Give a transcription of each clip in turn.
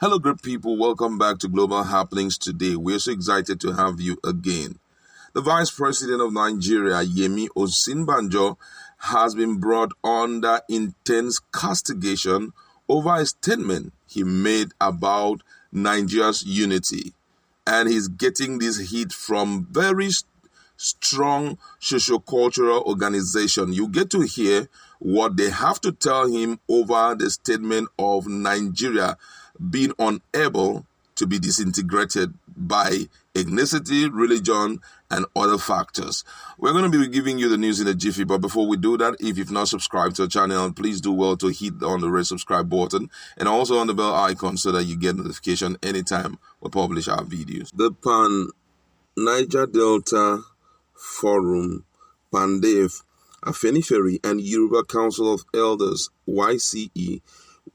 Hello, great people. Welcome back to Global Happenings today. We're so excited to have you again. The Vice President of Nigeria, Yemi Osinbajo, has been brought under intense castigation over a statement he made about Nigeria's unity. And he's getting this heat from very strong socio-cultural organization. You get to hear what they have to tell him over the statement of Nigeria being unable to be disintegrated by ethnicity, religion, and other factors. We're going to be giving you the news in a jiffy, but before we do that, if you've not subscribed to our channel, please do well to hit on the red subscribe button and also on the bell icon so that you get notification anytime we publish our videos. The Niger Delta Forum, PANDEF, Afenifere, and Yoruba Council of Elders, YCE,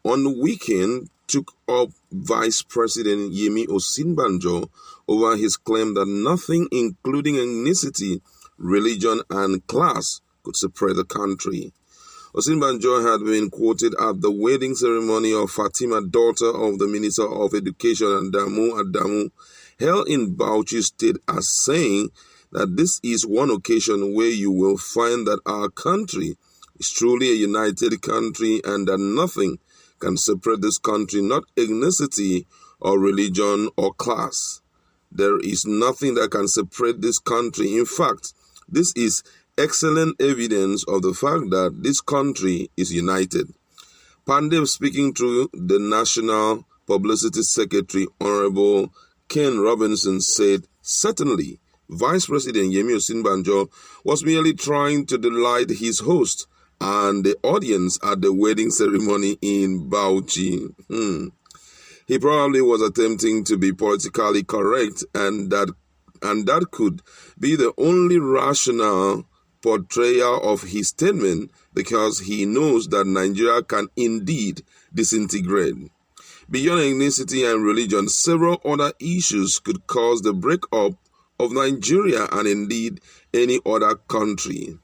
on the weekend took up Vice President Yemi Osinbajo over his claim that nothing, including ethnicity, religion, and class, could separate the country. Osinbajo had been quoted at the wedding ceremony of Fatima, daughter of the Minister of Education, Adamu, held in Bauchi State, as saying that this is one occasion where you will find that our country is truly a united country and that nothing can separate this country, not ethnicity or religion or class. There is nothing that can separate this country. In fact, this is excellent evidence of the fact that this country is united. PANDEF, speaking to the National Publicity Secretary, Honorable Ken Robinson, said, "Certainly, Vice President Yemi Osinbajo was merely trying to delight his host and the audience at the wedding ceremony in Bauchi. He probably was attempting to be politically correct, and that could be the only rational portrayal of his statement, because he knows that Nigeria can indeed disintegrate. Beyond ethnicity and religion, several other issues could cause the breakup of Nigeria and indeed any other country.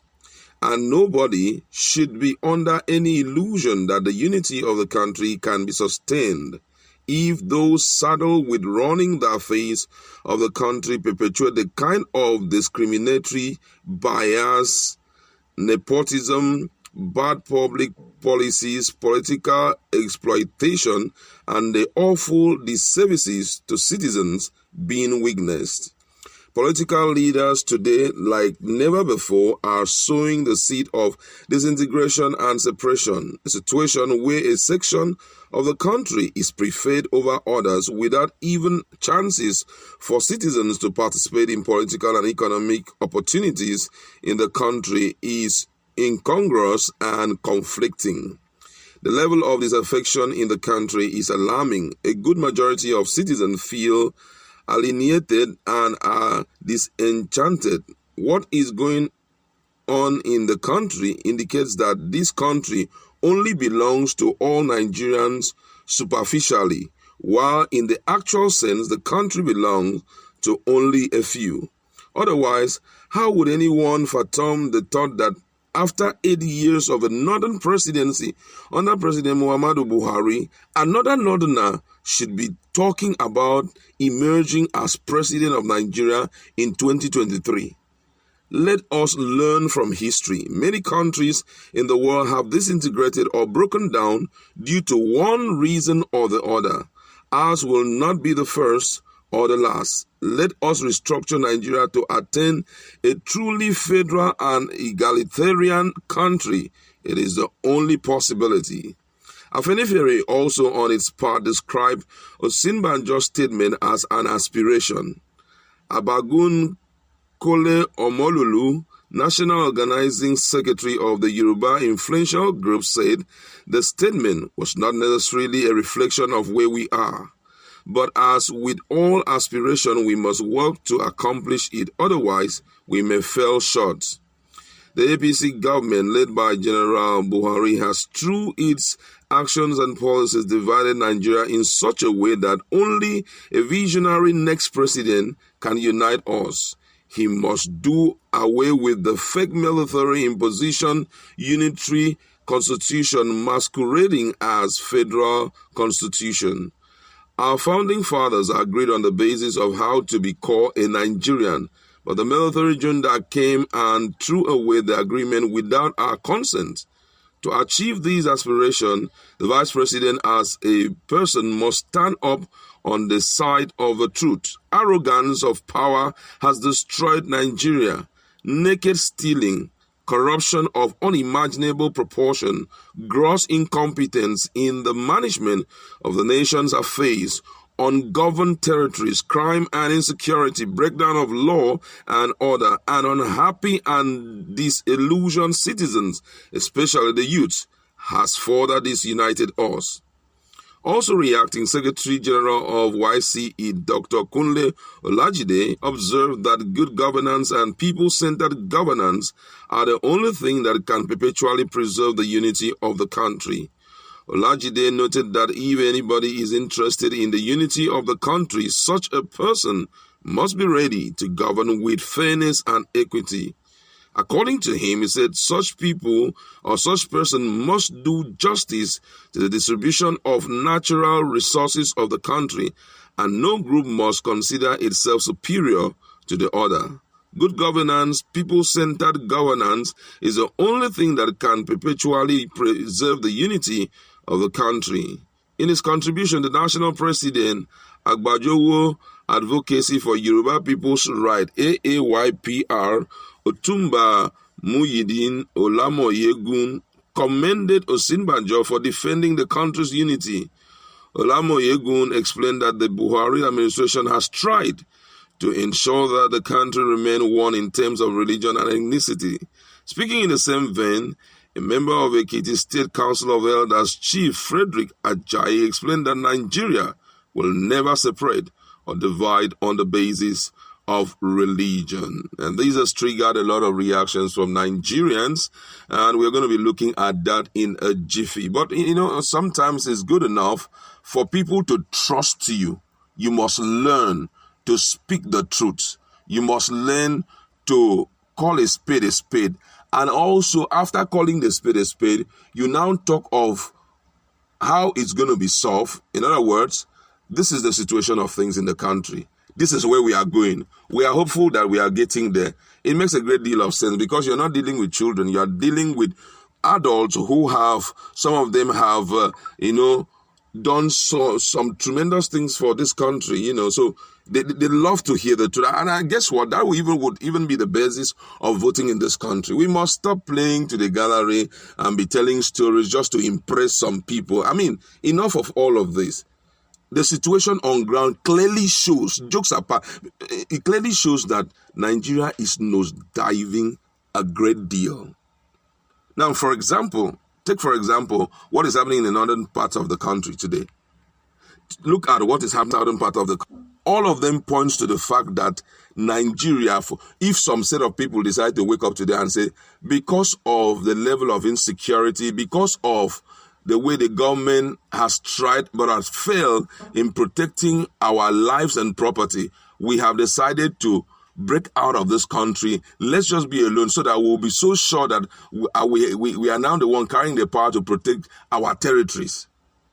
And nobody should be under any illusion that the unity of the country can be sustained if those saddled with running the affairs of the country perpetuate the kind of discriminatory bias, nepotism, bad public policies, political exploitation, and the awful disservices to citizens being witnessed. Political leaders today, like never before, are sowing the seed of disintegration and separation, a situation where a section of the country is preferred over others without even chances for citizens to participate in political and economic opportunities in the country is incongruous and conflicting. The level of disaffection in the country is alarming. A good majority of citizens feel alienated and are disenchanted. What is going on in the country indicates that this country only belongs to all Nigerians superficially, while in the actual sense the country belongs to only a few. Otherwise, how would anyone fathom the thought that after 8 years of a northern presidency under President Muhammadu Buhari, another northerner should be talking about emerging as president of Nigeria in 2023? Let us learn from history. Many countries in the world have disintegrated or broken down due to one reason or the other. Ours will not be the first or the last. Let us restructure Nigeria to attain a truly federal and egalitarian country. It is the only possibility." Afenifere also on its part described Osinbajo's statement as an aspiration. Abagun Kole Omololu, National Organizing Secretary of the Yoruba Influential Group, said the statement was not necessarily a reflection of where we are, but as with all aspiration, we must work to accomplish it, otherwise we may fall short. The APC government, led by General Buhari, has through its actions and policies divided Nigeria in such a way that only a visionary next president can unite us. He must do away with the fake military imposition, unitary constitution masquerading as federal constitution. Our founding fathers agreed on the basis of how to be called a Nigerian, but the military junta came and threw away the agreement without our consent. To achieve these aspirations, the Vice President as a person must stand up on the side of the truth. Arrogance of power has destroyed Nigeria. Naked stealing, corruption of unimaginable proportion, gross incompetence in the management of the nation's affairs, ungoverned territories, crime and insecurity, breakdown of law and order, and unhappy and disillusioned citizens, especially the youth, has further disunited us. Also reacting, Secretary General of YCE, Dr. Kunle Olajide, observed that good governance and people-centered governance are the only thing that can perpetually preserve the unity of the country. Olajide noted that if anybody is interested in the unity of the country, such a person must be ready to govern with fairness and equity. According to him, he said such people or such person must do justice to the distribution of natural resources of the country, and no group must consider itself superior to the other. Good governance, people-centered governance, is the only thing that can perpetually preserve the unity of the country. In his contribution, the National President, Agbajowo Advocacy for Yoruba People's Right, AAYPR, Otumba Muyideen Olamoyegun, commended Osinbajo for defending the country's unity. Olamoyegun explained that the Buhari administration has tried to ensure that the country remain one in terms of religion and ethnicity. Speaking in the same vein, a member of Ekiti State Council of Elders, Chief Frederick Ajayi, explained that Nigeria will never separate or divide on the basis of religion. And this has triggered a lot of reactions from Nigerians, and we're going to be looking at that in a jiffy. But, sometimes it's good enough for people to trust you. You must learn to speak the truth. You must learn to call a spade, and also after calling the spade a spade, you now talk of how it's going to be solved. In other words, this is the situation of things in the country. This is where we are going. We are hopeful that we are getting there. It makes a great deal of sense because you're not dealing with children. You are dealing with adults who have, some of them have, done some tremendous things for this country, so they love to hear the truth. And I guess what, that would even be the basis of voting in this country. We must stop playing to the gallery and be telling stories just to impress some people. I mean, enough of all of this. The situation on ground clearly shows, jokes apart, it clearly shows that Nigeria is nosediving a great deal. Now, take for example, what is happening in the northern parts of the country today. Look at what is happening in the northern part of the country. All of them points to the fact that Nigeria, if some set of people decide to wake up today and say, because of the level of insecurity, because of the way the government has tried but has failed in protecting our lives and property, we have decided to break out of this country. Let's just be alone so that we'll be so sure that we are now the one carrying the power to protect our territories.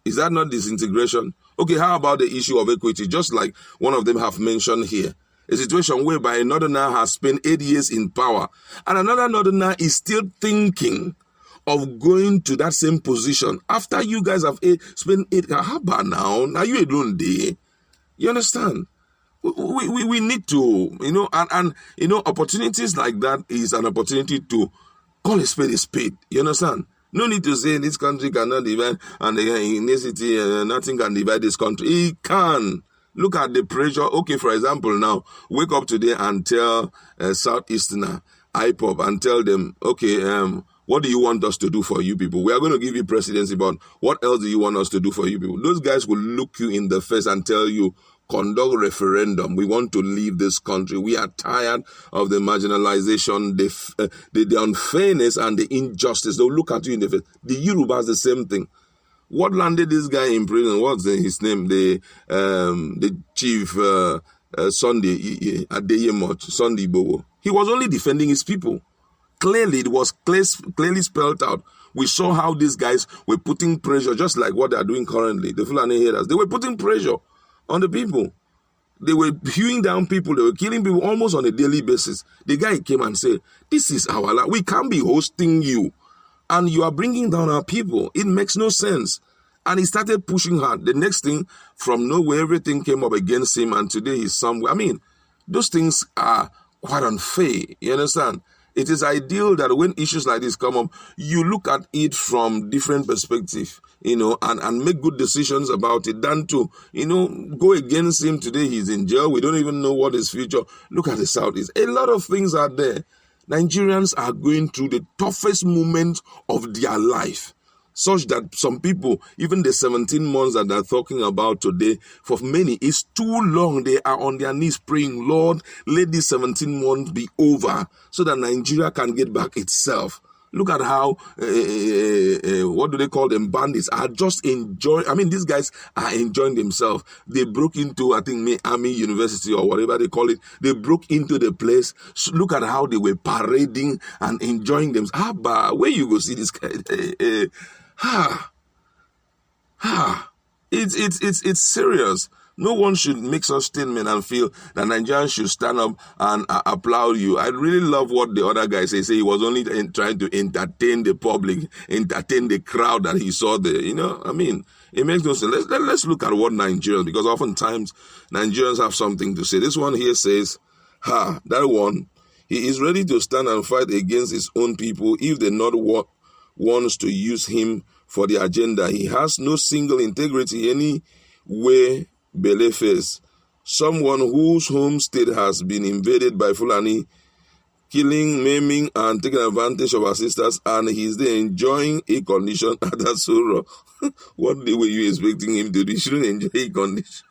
Is that not disintegration? Okay, how about the issue of equity? Just like one of them have mentioned here. A situation whereby a northerner has spent 8 years in power and another northerner is still thinking of going to that same position after you guys have spent 8 years. How about now? Are you alone there? You understand? We need to, opportunities like that is an opportunity to call a spade. You understand? No need to say this country cannot divide and the ethnicity, nothing can divide this country. It can. Look at the pressure. Okay, for example, now, wake up today and tell Southeasterner, IPOP, and tell them, okay, what do you want us to do for you people? We are going to give you presidency, but what else do you want us to do for you people? Those guys will look you in the face and tell you, conduct referendum. We want to leave this country. We are tired of the marginalization, the unfairness, and the injustice. They'll look at you in the face. The Yorubas, the same thing. What landed this guy in prison? What's his name? The chief Sunday Bowo. He was only defending his people. Clearly, it was clearly spelled out. We saw how these guys were putting pressure, just like what they are doing currently. The Fulani haters, they were putting pressure. on the people. They were hewing down people. They were killing people almost on a daily basis. The guy came and said, this is our land. We can't be hosting you. And you are bringing down our people. It makes no sense. And he started pushing hard. The next thing, from nowhere, everything came up against him. And today he's somewhere. I mean, those things are quite unfair. You understand? It is ideal that when issues like this come up, you look at it from different perspectives, and make good decisions about it than to, go against him. Today he's in jail. We don't even know what his future. Look at the Southeast. A lot of things are there. Nigerians are going through the toughest moment of their life, such that some people, even the 17 months that they're talking about today, for many, is too long. They are on their knees praying, Lord, let these 17 months be over so that Nigeria can get back itself. Look at how, what do they call them, bandits are just enjoying. I mean, these guys are enjoying themselves. They broke into, I think, Army University or whatever they call it. They broke into the place. So look at how they were parading and enjoying themselves. Where you go see this guy? It's serious. No one should make such statement and feel that Nigerians should stand up and applaud you. I really love what the other guy say he was only trying to entertain the public, entertain the crowd that he saw there. I mean, it makes no sense. Let's look at what Nigerians, because oftentimes Nigerians have something to say. This one here says, that one, he is ready to stand and fight against his own people if they not wants to use him for the agenda. He has no single integrity anyway. Beleface, someone whose home state has been invaded by Fulani, killing, maiming, and taking advantage of our sisters, and he's there enjoying a condition at that sorrow. What day were you expecting him to do? He shouldn't enjoy a condition.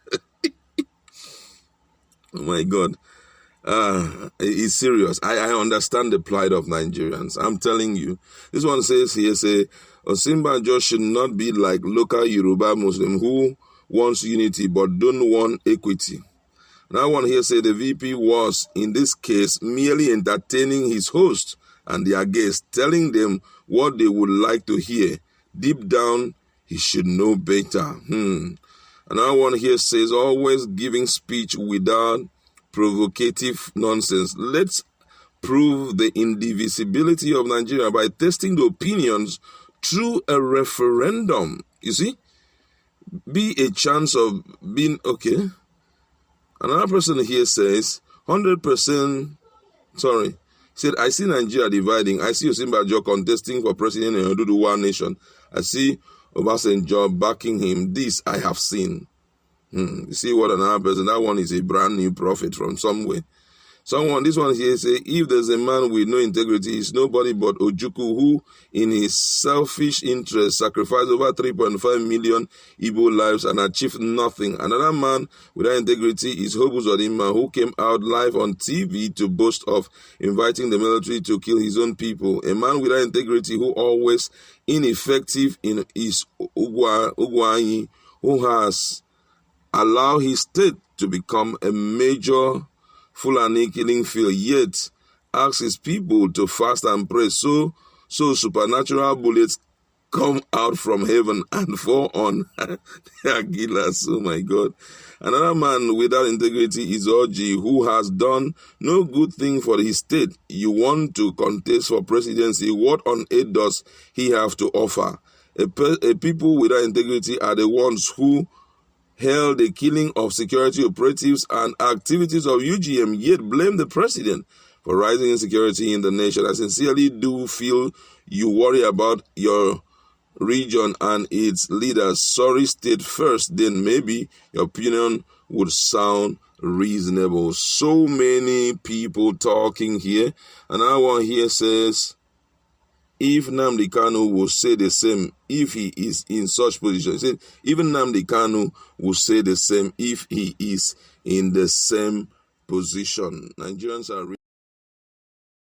Oh my God. It's serious. I understand the plight of Nigerians. I'm telling you. This one says here, Osinbajo should not be like local Yoruba Muslim who wants unity but don't want equity. Now one here say the VP was, in this case, merely entertaining his host and their guests, telling them what they would like to hear. Deep down, he should know better. Another one here says, always giving speech without provocative nonsense. Let's prove the indivisibility of Nigeria by testing the opinions through a referendum. You see? Be a chance of being okay. Another person here says, 100%, said, I see Nigeria dividing. I see Osinbajo contesting for president in Oduduwa nation. I see Obasanjo backing him. This I have seen. You see what another person, that one is a brand new prophet from somewhere. This one here say, if there's a man with no integrity, it's nobody but Ojukwu, who, in his selfish interest, sacrificed over 3.5 million Igbo lives and achieved nothing. Another man without integrity is Hobu Zodima, who came out live on TV to boast of inviting the military to kill his own people. A man without integrity who always ineffective in his Ugwanyi, who has allowed his state to become a major Fulani killing field, yet asks his people to fast and pray so supernatural bullets come out from heaven and fall on the Aguilas. Oh my God. Another man without integrity is Oji, who has done no good thing for his state. You want to contest for presidency. What on earth does he have to offer? A people without integrity are the ones who held the killing of security operatives and activities of UGM, yet blame the president for rising insecurity in the nation. I sincerely do feel you worry about your region and its leaders. Sorry, state first, then maybe your opinion would sound reasonable. So many people talking here. Another one here says, if Nnamdi Kanu will say the same if he is in such position. He said, even Nnamdi Kanu will say the same if he is in the same position. Nigerians are